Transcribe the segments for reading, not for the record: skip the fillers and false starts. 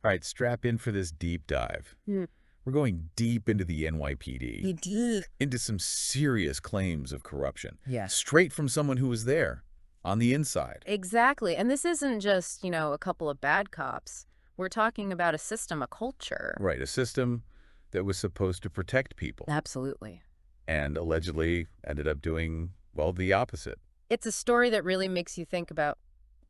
All right, strap in for this deep dive. We're going deep into the NYPD, into some serious claims of corruption. Yes. Straight from someone who was there, on the inside. Exactly. And this isn't just, a couple of bad cops. We're talking about a system, a culture. Right, a system that was supposed to protect people. Absolutely. And allegedly ended up doing, well, the opposite. It's a story that really makes you think about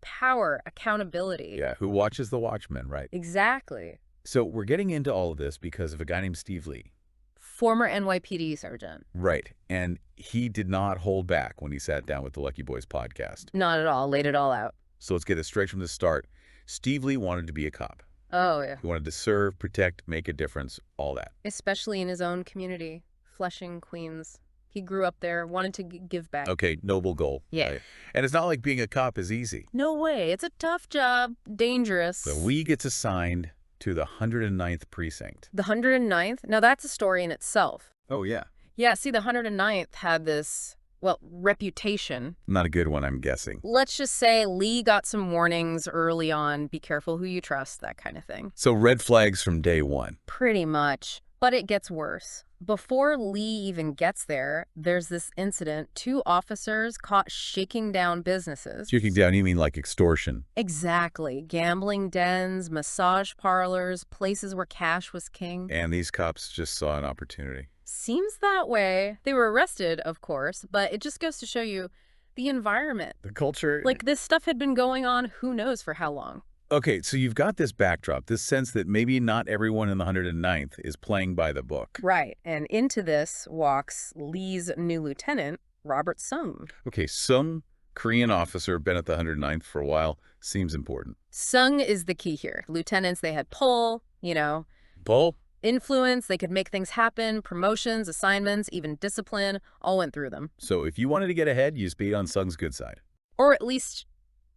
power, accountability. Yeah, who watches the Watchmen, right? Exactly. So we're getting into all of this because of a guy named Steve Lee. Former NYPD sergeant. Right, and he did not hold back when he sat down with the Lucky Boys podcast. Not at all. Laid it all out. So let's get it straight from the start. Steve Lee wanted to be a cop. Oh, yeah. He wanted to serve, protect, make a difference, all that. Especially in his own community, Flushing, Queens. He grew up there, wanted to give back. Okay, noble goal. Yeah. Right? And it's not like being a cop is easy. No way. It's a tough job. Dangerous. So Lee gets assigned to the 109th Precinct. The 109th? Now, that's a story in itself. Oh, yeah. Yeah, see, the 109th had this, reputation. Not a good one, I'm guessing. Let's just say Lee got some warnings early on. Be careful who you trust, that kind of thing. So red flags from day one. Pretty much. But it gets worse. Before Lee even gets there, there's this incident. 2 officers caught shaking down businesses. Shaking down, you mean like extortion? Exactly. Gambling dens, massage parlors, places where cash was king. And these cops just saw an opportunity. Seems that way. They were arrested, of course, but it just goes to show you the environment. The culture... Like, this stuff had been going on who knows for how long. Okay, so you've got this backdrop, this sense that maybe not everyone in the 109th is playing by the book. Right, and into this walks Lee's new lieutenant, Robert Sung. Okay, Sung, Korean officer, been at the 109th for a while, seems important. Sung is the key here. Lieutenants, they had pull, Bull? influence, they could make things happen, promotions, assignments, even discipline, all went through them. So if you wanted to get ahead, you just be on Sung's good side. Or at least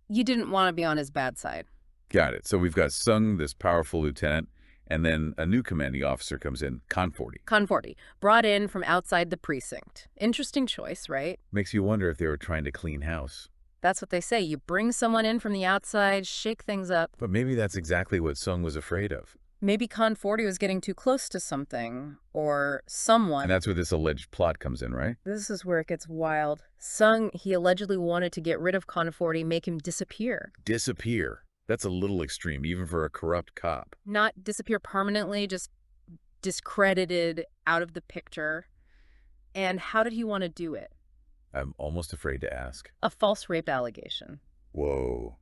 you didn't want to be on his bad side. Got it. So we've got Sung, this powerful lieutenant, and then a new commanding officer comes in, Conforty. Conforty, brought in from outside the precinct. Interesting choice, right? Makes you wonder if they were trying to clean house. That's what they say. You bring someone in from the outside, shake things up. But maybe that's exactly what Sung was afraid of. Maybe Conforty was getting too close to something or someone. And that's where this alleged plot comes in, right? This is where it gets wild. Sung, he allegedly wanted to get rid of Conforty, make him disappear. Disappear. That's a little extreme, even for a corrupt cop. Not disappear permanently, just discredited, out of the picture. And how did he want to do it? I'm almost afraid to ask. A false rape allegation. Whoa.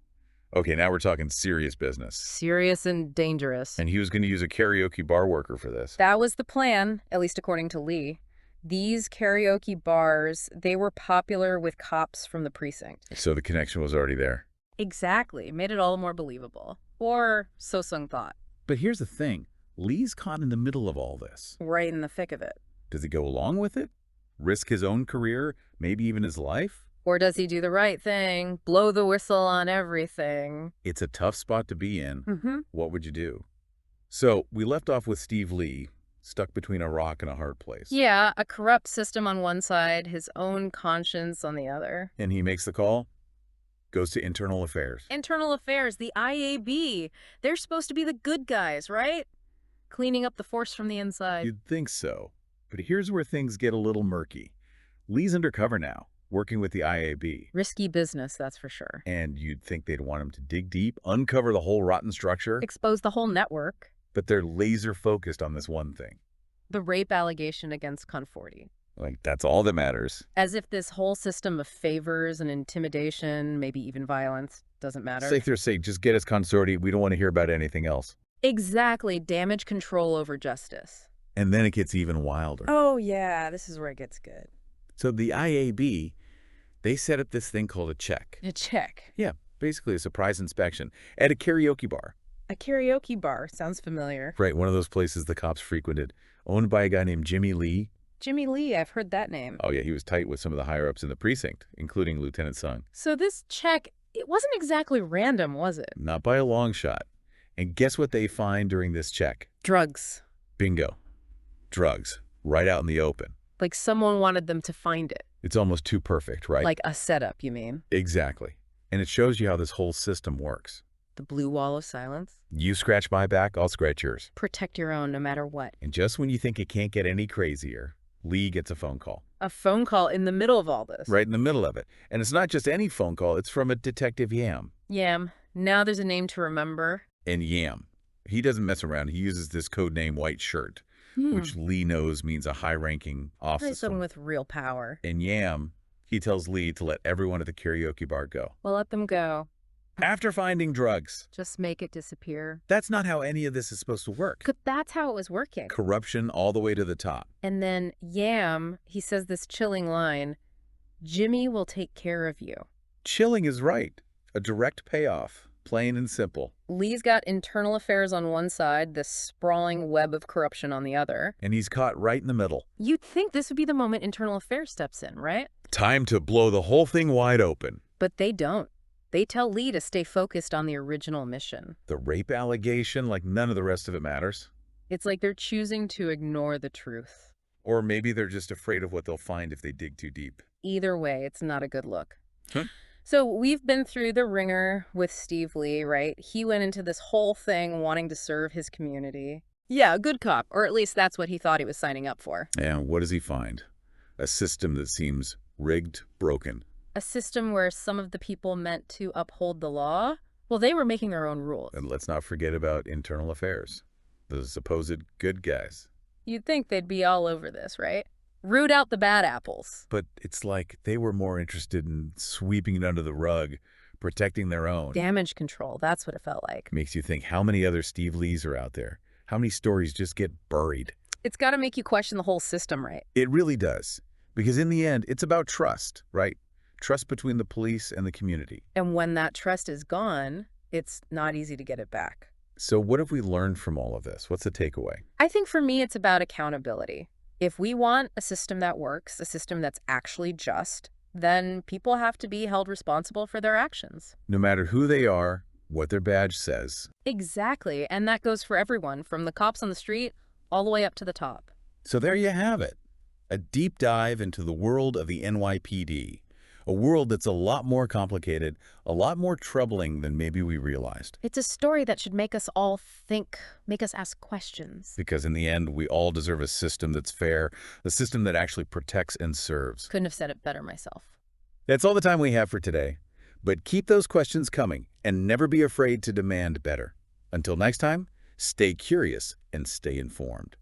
Okay, now we're talking serious business. Serious and dangerous. And he was going to use a karaoke bar worker for this. That was the plan, at least according to Lee. These karaoke bars, they were popular with cops from the precinct. So the connection was already there. Exactly. Made it all more believable. Or so Sung thought. But here's the thing. Lee's caught in the middle of all this. Right in the thick of it. Does he go along with it? Risk his own career? Maybe even his life? Or does he do the right thing? Blow the whistle on everything? It's a tough spot to be in. Mm-hmm. What would you do? So we left off with Steve Lee, stuck between a rock and a hard place. Yeah, a corrupt system on one side, his own conscience on the other. And he makes the call? Goes to Internal Affairs. Internal Affairs, the IAB. They're supposed to be the good guys, right? Cleaning up the force from the inside. You'd think so. But here's where things get a little murky. Lee's undercover now, working with the IAB. Risky business, that's for sure. And you'd think they'd want him to dig deep, uncover the whole rotten structure. Expose the whole network. But they're laser focused on this one thing. The rape allegation against Conforty. Like, that's all that matters. As if this whole system of favors and intimidation, maybe even violence, doesn't matter. Safe to say, just get us Consorti. We don't want to hear about anything else. Exactly. Damage control over justice. And then it gets even wilder. Oh, yeah. This is where it gets good. So the IAB, they set up this thing called a check. A check. Yeah, basically a surprise inspection at a karaoke bar. A karaoke bar. Sounds familiar. Right, one of those places the cops frequented, owned by a guy named Jimmy Lee. Jimmy Lee, I've heard that name. Oh, yeah, he was tight with some of the higher-ups in the precinct, including Lieutenant Sung. So this check, it wasn't exactly random, was it? Not by a long shot. And guess what they find during this check? Drugs. Bingo. Drugs. Right out in the open. Like someone wanted them to find it. It's almost too perfect, right? Like a setup, you mean? Exactly. And it shows you how this whole system works. The blue wall of silence. You scratch my back, I'll scratch yours. Protect your own no matter what. And just when you think it can't get any crazier, Lee gets a phone call. A phone call in the middle of all this. Right in the middle of it. And it's not just any phone call, it's from a Detective Yam. Yam. Now there's a name to remember. And Yam, he doesn't mess around. He uses this code name White Shirt, which Lee knows means a high-ranking officer. Someone with real power. And Yam, he tells Lee to let everyone at the karaoke bar go. Well, let them go. After finding drugs. Just make it disappear. That's not how any of this is supposed to work. But that's how it was working. Corruption all the way to the top. And then Yam, he says this chilling line, Jimmy will take care of you. Chilling is right. A direct payoff. Plain and simple. Lee's got internal affairs on one side, this sprawling web of corruption on the other. And he's caught right in the middle. You'd think this would be the moment internal affairs steps in, right? Time to blow the whole thing wide open. But they don't. They tell Lee to stay focused on the original mission. The rape allegation, like none of the rest of it matters. It's like they're choosing to ignore the truth. Or maybe they're just afraid of what they'll find if they dig too deep. Either way, it's not a good look. Huh? So we've been through the ringer with Steve Lee, right? He went into this whole thing wanting to serve his community. Yeah, a good cop, or at least that's what he thought he was signing up for. And what does he find? A system that seems rigged, broken. A system where some of the people meant to uphold the law, well, they were making their own rules. And let's not forget about internal affairs. The supposed good guys. You'd think they'd be all over this, right? Root out the bad apples. But it's like they were more interested in sweeping it under the rug, protecting their own. Damage control, that's what it felt like. Makes you think, how many other Steve Lees are out there? How many stories just get buried? It's got to make you question the whole system, right? It really does. Because in the end, it's about trust, right? Trust between the police and the community. And when that trust is gone, it's not easy to get it back. So what have we learned from all of this? What's the takeaway? I think for me, it's about accountability. If we want a system that works, a system that's actually just, then people have to be held responsible for their actions. No matter who they are, what their badge says. Exactly. And that goes for everyone, from the cops on the street all the way up to the top. So there you have it. A deep dive into the world of the NYPD. A world that's a lot more complicated, a lot more troubling than maybe we realized. It's a story that should make us all think, make us ask questions. Because in the end, we all deserve a system that's fair, a system that actually protects and serves. Couldn't have said it better myself. That's all the time we have for today. But keep those questions coming and never be afraid to demand better. Until next time, stay curious and stay informed.